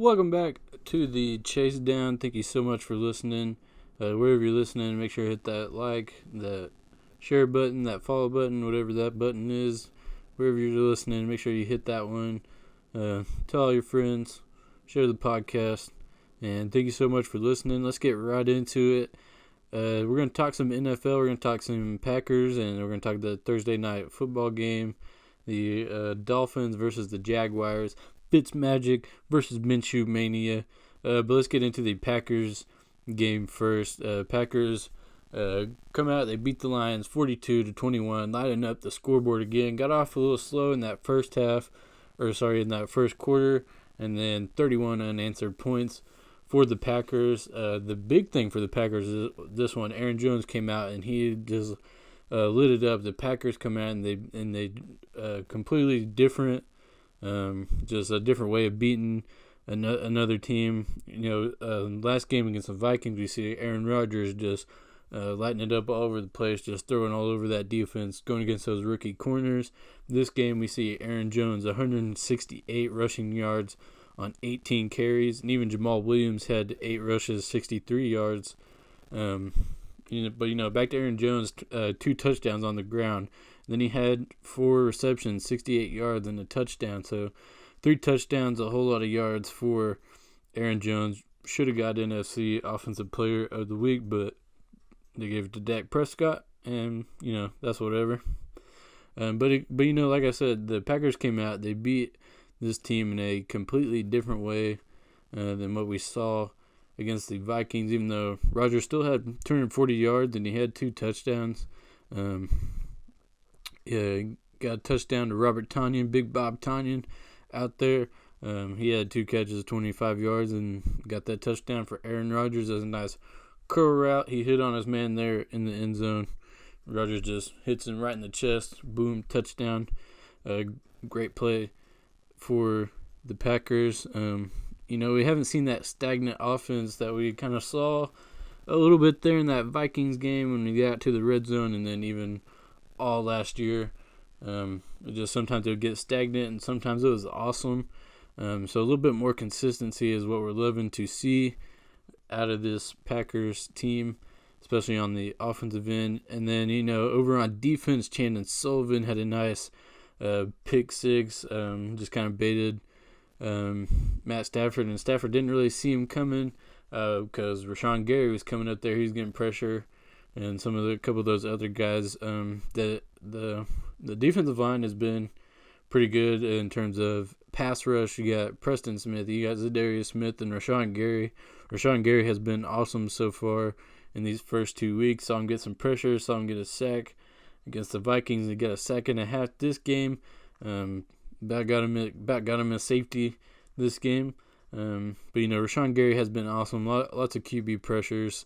Welcome back to the Chasedown. Thank you so much for listening. Wherever you're listening, make sure to hit that like, that share button, that follow button, whatever that button is. Wherever you're listening, make sure you hit that one. Tell all your friends, share the podcast, and thank you so much for listening. Let's get right into it. We're going to talk some NFL, we're going to talk some Packers, and we're going to talk the Thursday night football game, the Dolphins versus the Jaguars. Fitzmagic versus Menshew Mania. But let's get into the Packers game first. Packers come out. They beat the Lions 42-21, lighting up the scoreboard again. Got off a little slow in that first quarter, and then 31 unanswered points for the Packers. The big thing for the Packers is this one. Aaron Jones came out and he just lit it up. The Packers come out and they completely different. Just a different way of beating another team. Last game against the Vikings, we see Aaron Rodgers just lighting it up all over the place, just throwing all over that defense, going against those rookie corners. This game, we see Aaron Jones, 168 rushing yards on 18 carries, and even Jamal Williams had 8 rushes, 63 yards. Back to Aaron Jones, 2 touchdowns on the ground. Then he had 4 receptions, 68 yards, and a touchdown. So 3 touchdowns, a whole lot of yards for Aaron Jones. Should have got NFC Offensive Player of the Week, but they gave it to Dak Prescott, and, that's whatever. Like I said, the Packers came out. They beat this team in a completely different way than what we saw against the Vikings, even though Rodgers still had 240 yards and he had 2 touchdowns. Got a touchdown to Robert Tonyan, Big Bob Tonyan out there. He had 2 catches of 25 yards and got that touchdown for Aaron Rodgers. As a nice curl route. He hit on his man there in the end zone. Rodgers just hits him right in the chest. Boom, touchdown. Great play for the Packers. We haven't seen that stagnant offense that we kind of saw a little bit there in that Vikings game when we got to the red zone, and then even all last year. Just sometimes it would get stagnant and sometimes it was awesome. So a little bit more consistency is what we're loving to see out of this Packers team, especially on the offensive end. And then, over on defense, Chandon Sullivan had a nice pick 6, just kind of baited Matt Stafford, and Stafford didn't really see him coming because Rashawn Gary was coming up there. He was getting pressure, and a couple of those other guys. The defensive line has been pretty good in terms of pass rush. You got Preston Smith, you got Zadarius Smith, and Rashawn Gary. Rashawn Gary has been awesome so far in these first 2 weeks. Saw him get some pressure, saw him get a sack against the Vikings. He got a sack and a half this game. Back got him a safety this game. Rashawn Gary has been awesome. Lots of QB pressures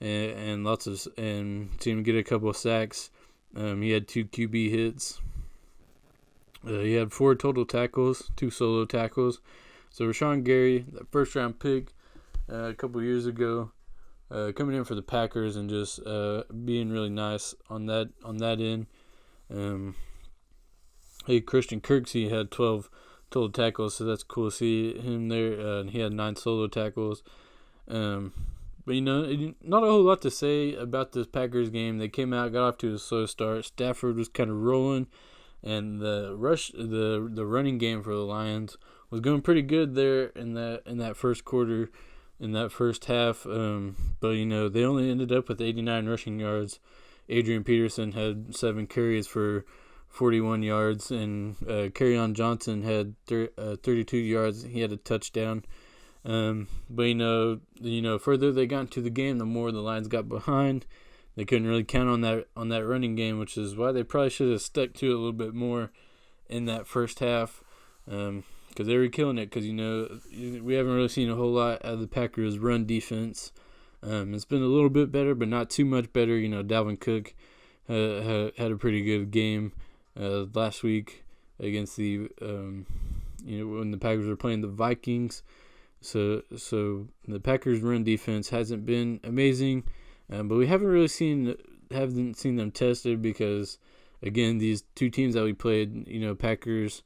and seen him get a couple of sacks. He had 2 QB hits. He had 4 total tackles, 2 solo tackles. So Rashawn Gary, that first round pick a couple years ago, coming in for the Packers and just being really nice on that end. Christian Kirksey had 12 total tackles, so that's cool to see him there. And he had 9 solo tackles. Not a whole lot to say about this Packers game. They came out, got off to a slow start. Stafford was kind of rolling, and the running game for the Lions was going pretty good there in that first quarter, in that first half. They only ended up with 89 rushing yards. Adrian Peterson had 7 carries for 41 yards, and Kerryon Johnson had 32 yards. He had a touchdown. Further they got into the game, the more the Lions got behind. They couldn't really count on that running game, which is why they probably should have stuck to it a little bit more in that first half, because they were killing it. Because we haven't really seen a whole lot out of the Packers' run defense. It's been a little bit better, but not too much better. Dalvin Cook had a pretty good game last week against the when the Packers were playing the Vikings. So the Packers' run defense hasn't been amazing, but we haven't seen them tested because, again, these 2 teams that we played, Packers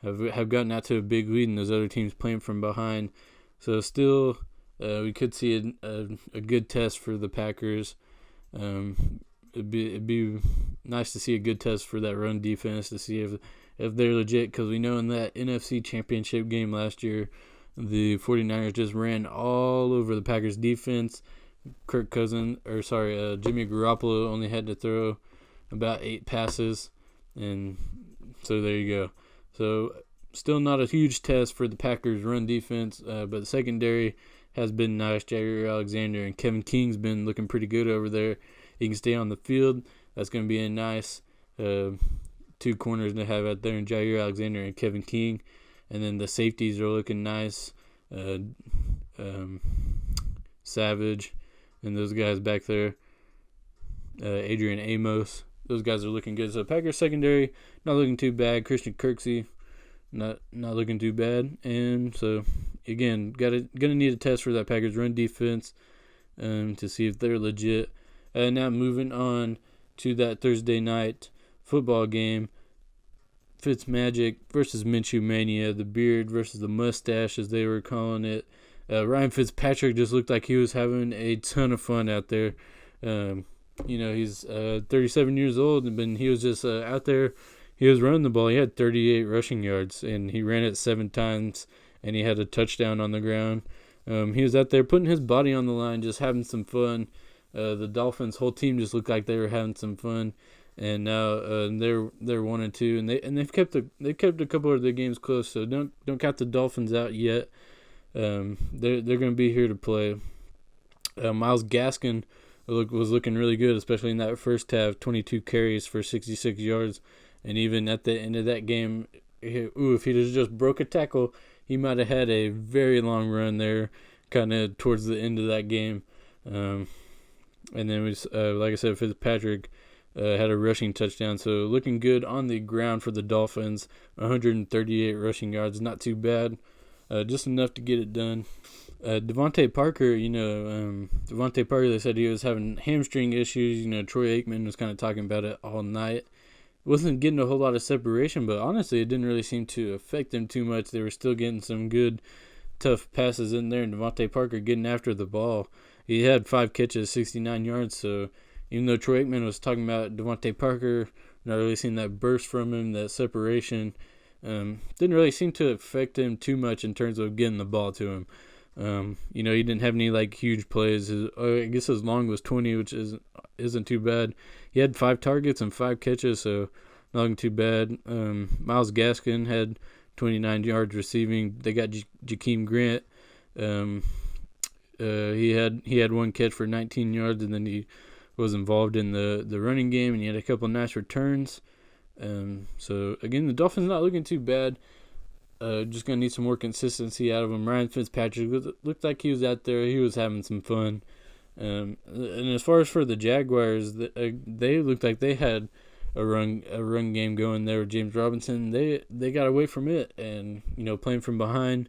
have gotten out to a big lead, and those other teams playing from behind So still, we could see a good test for the Packers. It'd be nice to see a good test for that run defense to see if they're legit, because we know in that NFC Championship game last year, the 49ers just ran all over the Packers defense. Jimmy Garoppolo only had to throw about 8 passes, and so there you go. So still not a huge test for the Packers run defense, but the secondary has been nice. Jaguar Alexander and Kevin King's been looking pretty good over there. He can stay on the field. That's going to be a nice 2 corners to have out there, and Jaguar Alexander and Kevin King. And then the safeties are looking nice. Savage and those guys back there. Adrian Amos. Those guys are looking good. So Packers secondary, not looking too bad. Christian Kirksey, not looking too bad. And so, again, gonna need a test for that Packers run defense to see if they're legit. Now moving on to that Thursday night football game, Fitzmagic versus Menshew Mania, the beard versus the mustache, as they were calling it. Ryan Fitzpatrick just looked like he was having a ton of fun out there. He's 37 years old, and he was just out there. He was running the ball. He had 38 rushing yards, and he ran it 7 times, and he had a touchdown on the ground. He was out there putting his body on the line, just having some fun. The Dolphins' whole team just looked like they were having some fun, and now they're 1-2, and they've kept a couple of their games close. So don't count the Dolphins out yet. They're going to be here to play. Myles Gaskin was looking really good, especially in that first half. 22 carries for 66 yards, and even at the end of that game, if he just broke a tackle, he might have had a very long run there, kind of towards the end of that game. And then like I said, Fitzpatrick had a rushing touchdown, so looking good on the ground for the Dolphins. 138 rushing yards, not too bad, just enough to get it done. Devontae Parker, they said he was having hamstring issues. Troy Aikman was kind of talking about it all night. Wasn't getting a whole lot of separation, but honestly, it didn't really seem to affect them too much. They were still getting some good, tough passes in there, and Devontae Parker getting after the ball. He had 5 catches, 69 yards, so even though Troy Aikman was talking about Devontae Parker, not really seeing that burst from him, that separation, didn't really seem to affect him too much in terms of getting the ball to him. He didn't have any huge plays. I guess his long was 20, which isn't too bad. He had 5 targets and 5 catches, so not looking too bad. Myles Gaskin had 29 yards receiving. They got Jakeem Grant. He had 1 catch for 19 yards, and then he was involved in the running game, and he had a couple nice returns. So again, the Dolphins not looking too bad. Just gonna need some more consistency out of him. Ryan Fitzpatrick looked like he was out there. He was having some fun. And as far as for the Jaguars, they looked like they had a run game going there with James Robinson. They got away from it, and playing from behind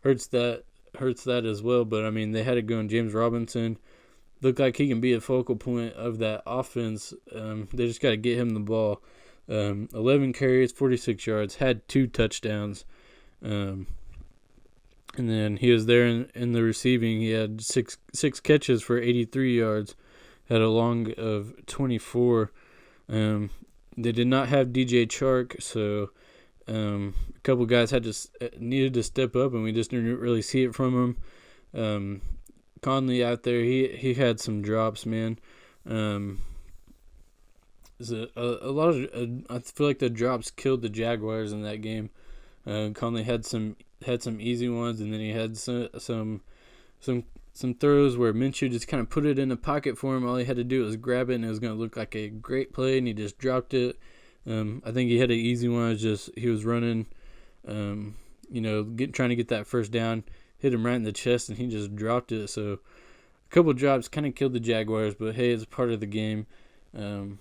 hurts that as well. But I mean, they had it going. James Robinson looked like he can be a focal point of that offense. They just got to get him the ball. 11 carries, 46 yards, had 2 touchdowns. And then he was there in the receiving. He had six catches for 83 yards, had a long of 24. They did not have DJ Chark, so a couple guys needed to step up, and we just didn't really see it from him. Conley out there, he had some drops, man. A lot of I feel like the drops killed the Jaguars in that game. Conley had some easy ones, and then he had some throws where Menshew just kind of put it in the pocket for him. All he had to do was grab it, and it was going to look like a great play, and he just dropped it. I think he had an easy one. It was just he was running, trying to get that first down, hit him right in the chest, and he just dropped it. So a couple drops kind of killed the Jaguars, but hey, it's part of the game. And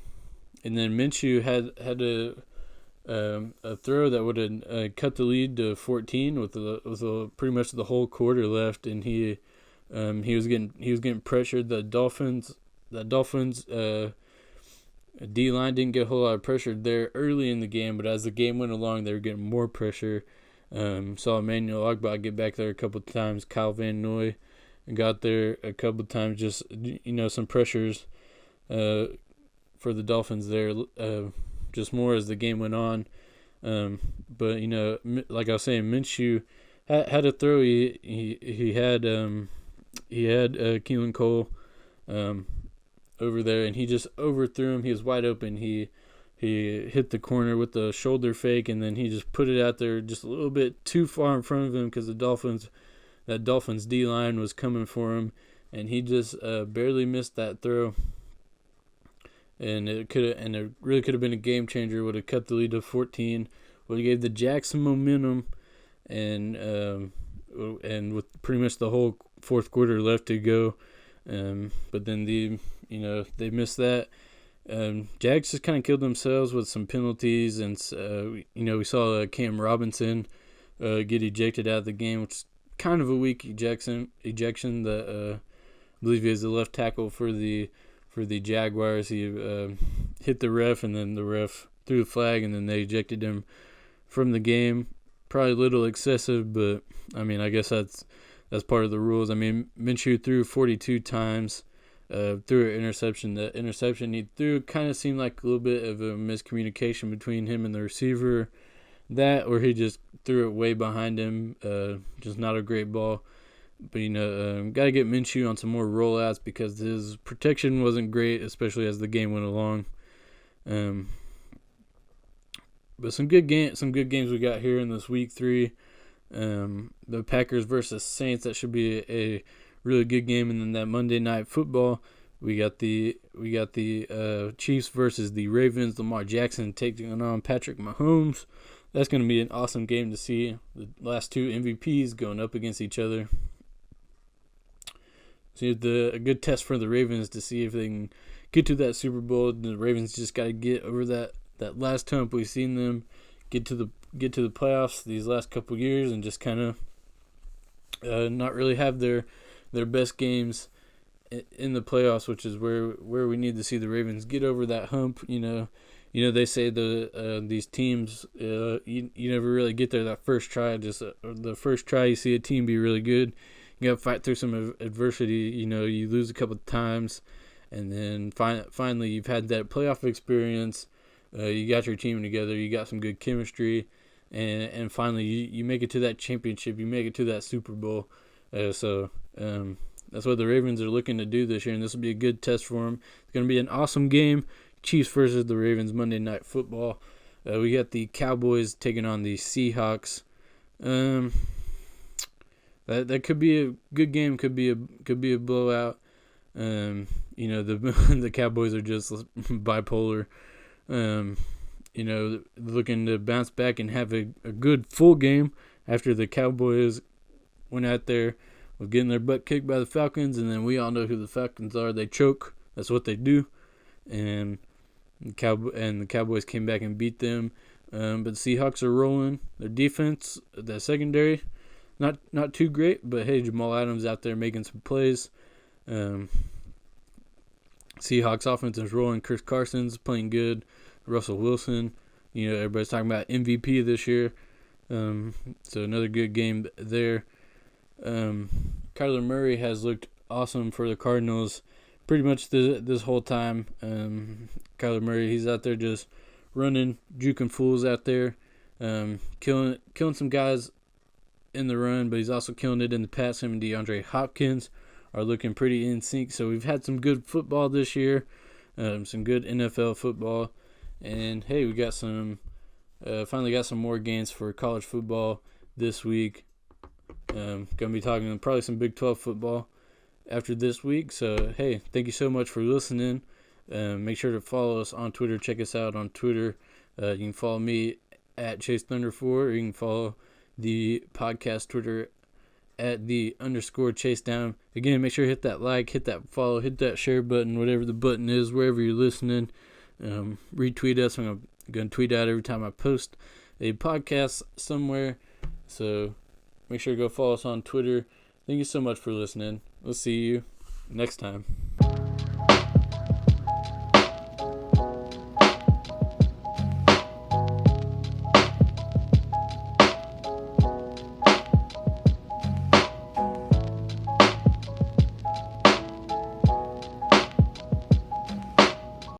then Menshew had a throw that would have cut the lead to 14 with pretty much the whole quarter left, and he was getting pressured. The Dolphins D-line didn't get a whole lot of pressure there early in the game, but as the game went along, they were getting more pressure. Saw Emmanuel Ogbah get back there a couple times. Kyle Van Noy got there a couple times. Just some pressures for the Dolphins there. Just more as the game went on. But like I was saying, Menshew had a throw. He had Keelan Cole over there, and he just overthrew him. He was wide open. He hit the corner with the shoulder fake, and then he just put it out there just a little bit too far in front of him because that Dolphins D-line was coming for him, and he just barely missed that throw. And it really could have been a game changer. Would have cut the lead to 14. Would have gave the Jacks some momentum, and with pretty much the whole fourth quarter left to go. But then they missed that. Jags just kind of killed themselves with some penalties, and we saw Cam Robinson get ejected out of the game, which is kind of a weak ejection. That I believe he is the left tackle for the Jaguars. He hit the ref, and then the ref threw the flag, and then they ejected him from the game. Probably a little excessive, but I mean, I guess that's part of the rules. I mean, Menshew threw 42 times, threw an interception. The interception he threw kind of seemed like a little bit of a miscommunication between him and the receiver. That, or he just threw it way behind him. Just not a great ball. But, got to get Menshew on some more rollouts because his protection wasn't great, especially as the game went along. But some good games we got here in this week 3. The Packers versus Saints, that should be a really good game. And then that Monday Night Football, we got the Chiefs versus the Ravens. Lamar Jackson taking on Patrick Mahomes. That's going to be an awesome game to see. The last two MVPs going up against each other. So a good test for the Ravens to see if they can get to that Super Bowl. The Ravens just got to get over that last hump. We've seen them get to the playoffs these last couple years and just kind of not really have their best games in the playoffs, which is where we need to see the Ravens get over that hump. They say these teams you never really get there that first try. Just the first try you see a team be really good. You got to fight through some adversity. You lose a couple of times, and then finally you've had that playoff experience. You got your team together. You got some good chemistry, and finally you make it to that championship. You make it to that Super Bowl. So that's what the Ravens are looking to do this year, and this will be a good test for them. It's going to be an awesome game. Chiefs versus the Ravens, Monday Night Football. We got the Cowboys taking on the Seahawks. That could be a good game. Could be a blowout. The Cowboys are just bipolar. Looking to bounce back and have a good full game after the Cowboys went out there with getting their butt kicked by the Falcons, and then we all know who the Falcons are. They choke. That's what they do. And the Cowboys came back and beat them. But the Seahawks are rolling. Their defense, the secondary, not too great, but hey, Jamal Adams out there making some plays. Seahawks offense is rolling. Chris Carson's playing good. Russell Wilson, everybody's talking about MVP this year. So another good game there. Kyler Murray has looked awesome for the Cardinals pretty much this whole time. Kyler Murray, he's out there just running, juking fools out there, killing some guys in the run, but he's also killing it in the pass. Him and DeAndre Hopkins are looking pretty in sync. So we've had some good football this year, some good NFL football, and hey, we got finally got some more games for college football this week. Gonna be talking probably some Big 12 football after this week. So hey, thank you so much for listening. Make sure to follow us on Twitter. Check us out on Twitter. You can follow me at ChaseThunder4, or you can follow the podcast Twitter at _Chasedown. Again, make sure to hit that like, hit that follow, hit that share button, whatever the button is, wherever you're listening. Retweet us. I'm going to tweet out every time I post a podcast somewhere. So make sure to go follow us on Twitter. Thank you so much for listening. We'll see you next time.